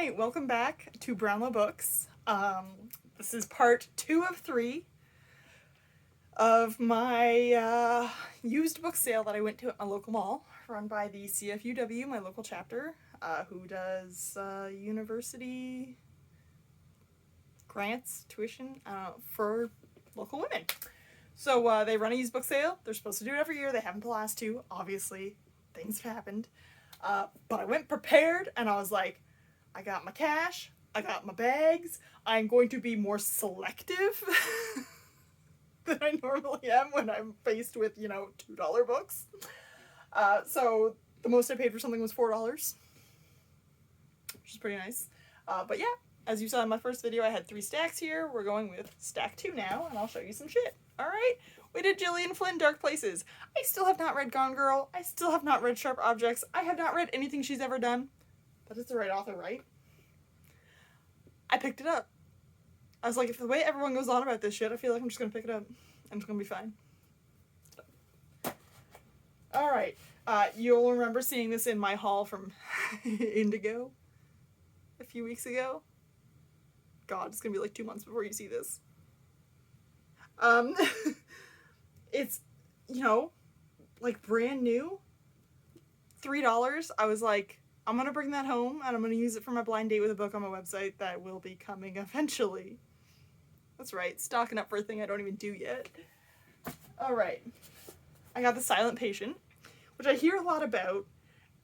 right, welcome back to Brownlow Books. This is part 2 of 3 of my used book sale that I went to at my local mall, run by the CFUW, my local chapter, who does university grants, tuition for local women. So they run a used book sale. They're supposed to do it every year. They haven't the last 2. Obviously, things have happened. But I went prepared, and I was like, I got my cash, I got my bags, I'm going to be more selective than I normally am when I'm faced with, $2 books. So the most I paid for something was $4, which is pretty nice. But yeah, as you saw in my first video, I had 3 stacks here. We're going with stack 2 now, and I'll show you some shit. Alright, we did Gillian Flynn, Dark Places. I still have not read Gone Girl. I still have not read Sharp Objects. I have not read anything she's ever done. That is the right author, right? I picked it up. I was like, if the way everyone goes on about this shit, I feel like I'm just gonna pick it up. I'm just gonna be fine. Alright, you'll remember seeing this in my haul from Indigo a few weeks ago. God, it's gonna be like 2 months before you see this. It's, like brand new. $3. I was like, I'm gonna bring that home and I'm gonna use it for my blind date with a book on my website that will be coming eventually. That's right, stocking up for a thing I don't even do yet. Alright. I got The Silent Patient, which I hear a lot about,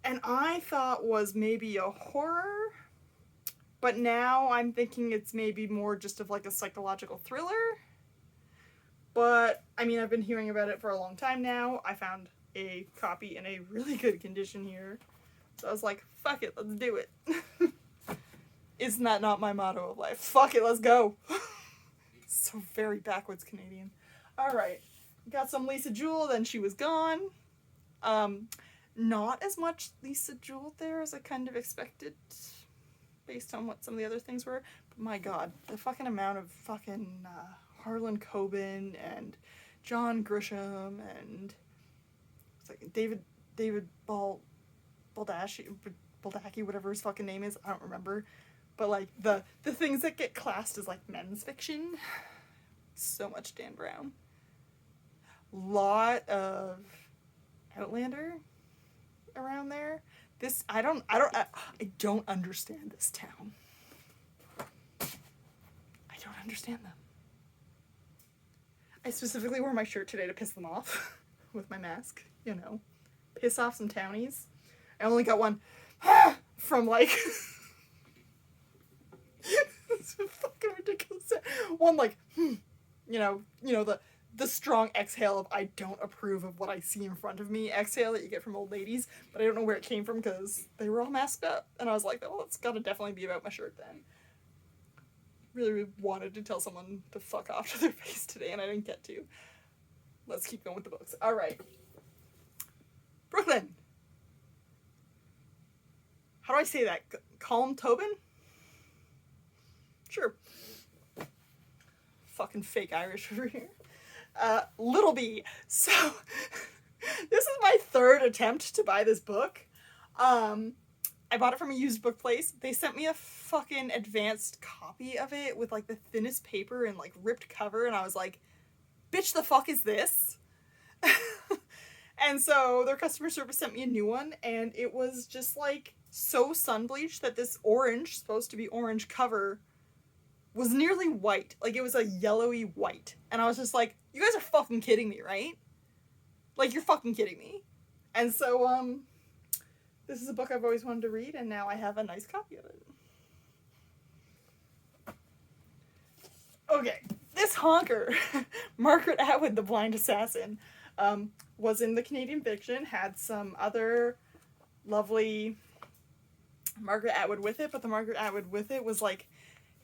and I thought was maybe a horror, but now I'm thinking it's maybe more just of like a psychological thriller. But, I mean, I've been hearing about it for a long time now. I found a copy in a really good condition here. So I was like, fuck it, let's do it. Isn't that not my motto of life? Fuck it, let's go. So very backwoods Canadian. Alright, got some Lisa Jewell, then she was gone. Not as much Lisa Jewell there as I kind of expected, based on what some of the other things were. But my god, the fucking amount of fucking Harlan Coben and John Grisham and it's like David Baldacci, whatever his fucking name is, I don't remember. But like the things that get classed as like men's fiction, so much Dan Brown. Lot of Outlander around there. I don't understand this town. I don't understand them. I specifically wore my shirt today to piss them off with my mask, piss off some townies. I only got one from like it's fucking ridiculous. One like the strong exhale of I don't approve of what I see in front of me exhale that you get from old ladies, but I don't know where it came from because they were all masked up, and I was like, well, it's gotta definitely be about my shirt then. Really wanted to tell someone to fuck off to their face today, and I didn't get to. Let's keep going with the books. Alright. Brooklyn. How do I say that? Calm Tobin? Sure. Fucking fake Irish over here. Little B. So, this is my 3rd attempt to buy this book. I bought it from a used book place. They sent me a fucking advanced copy of it with like the thinnest paper and like ripped cover, and I was like, bitch, the fuck is this? And so their customer service sent me a new one, and it was just like so sun bleached that this orange, supposed to be orange cover, was nearly white. Like it was a yellowy white. And I was just like, you guys are fucking kidding me, right? Like, you're fucking kidding me. And so, this is a book I've always wanted to read, and now I have a nice copy of it. Okay, this honker, Margaret Atwood, The Blind Assassin, was in the Canadian fiction, had some other lovely Margaret Atwood with it, but the Margaret Atwood with it was like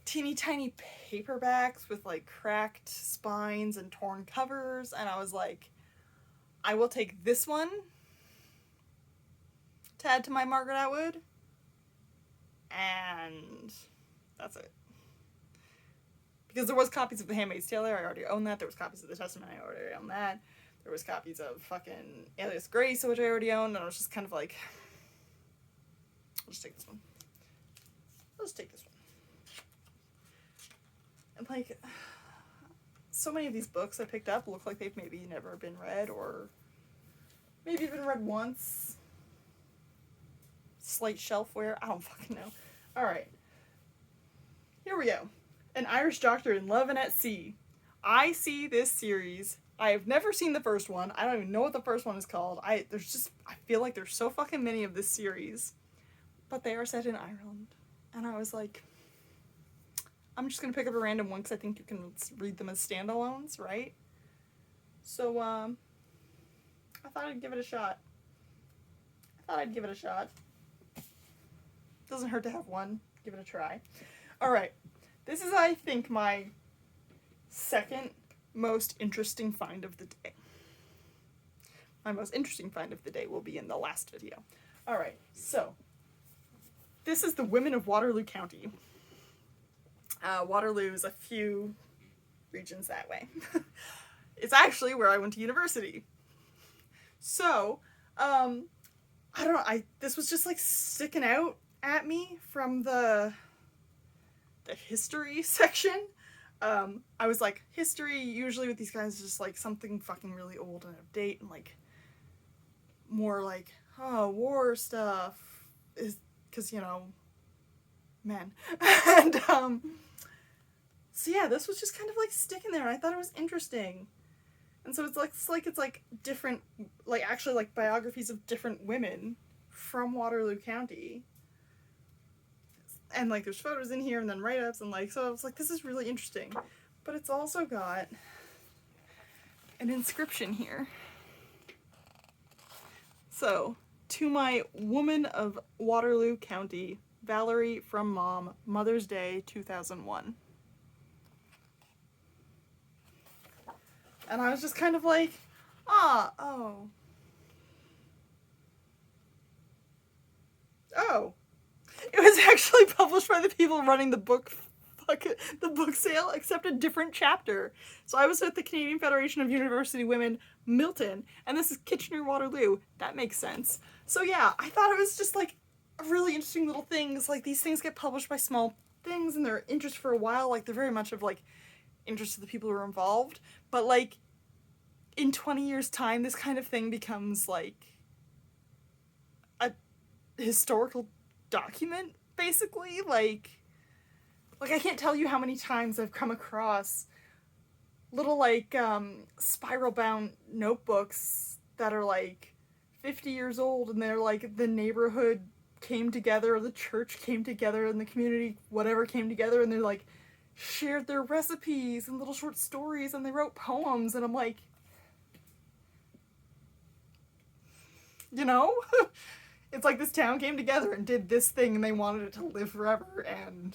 teeny tiny paperbacks with like cracked spines and torn covers, and I was like, I will take this one to add to my Margaret Atwood, and that's it. Because there was copies of The Handmaid's Tale there, I already own that. There was copies of The Testament, I already own that. There was copies of fucking Alias Grace, which I already owned, and I was just kind of like, I'll just take this one. I'll just take this one. And like, so many of these books I picked up look like they've maybe never been read, or maybe been read once. Slight shelfware, I don't fucking know. Alright. Here we go. An Irish Doctor in Love and at Sea. I see this series. I have never seen the first one. I don't even know what the first one is called. I feel like there's so fucking many of this series. But they are set in Ireland. And I was like, I'm just gonna pick up a random one because I think you can read them as standalones, right? So, I thought I'd give it a shot. Doesn't hurt to have one. Give it a try. Alright. This is, I think, my second most interesting find of the day. My most interesting find of the day will be in the last video. Alright, so this is The Women of Waterloo County. Waterloo is a few regions that way. It's actually where I went to university. So, I don't know, this was just like sticking out at me from the history section. I was like, history usually with these guys is just like something fucking really old and out of date, and like more like, oh, war stuff is, because, you know, men. And so yeah, this was just kind of like sticking there, and I thought it was interesting. And so it's like different, like actually like biographies of different women from Waterloo County. And like there's photos in here and then write-ups, and like, so I was like, this is really interesting. But it's also got an inscription here. So, to my woman of Waterloo County, Valerie from Mom, Mother's Day 2001. And I was just kind of like, oh. It was actually published by the people running the book sale, except a different chapter. So I was with the Canadian Federation of University Women, Milton, and this is Kitchener-Waterloo. That makes sense. So yeah, I thought it was just like a really interesting little things. Like, these things get published by small things, and they're interest for a while. Like, they're very much of like interest to the people who are involved. But like, in 20 years' time, this kind of thing becomes like a historical document, basically. Like I can't tell you how many times I've come across little like spiral bound notebooks that are like 50 years old, and they're like, the neighborhood came together, or the church came together, and the community whatever came together, and they're like shared their recipes and little short stories, and they wrote poems, and I'm like, you know? It's like this town came together and did this thing, and they wanted it to live forever, and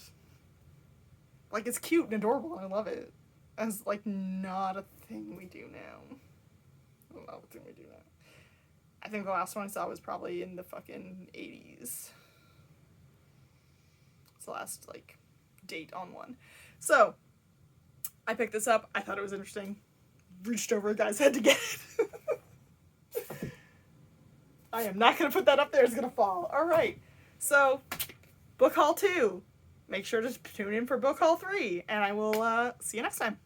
like, it's cute and adorable, and I love it. And it's like not a thing we do now. Not a thing we do now. I think the last one I saw was probably in the fucking 80s. It's the last like date on one. So I picked this up. I thought it was interesting. Reached over a guy's head to get it. I am not going to put that up there. It's going to fall. All right. So, book haul 2. Make sure to tune in for book haul 3. And I will see you next time.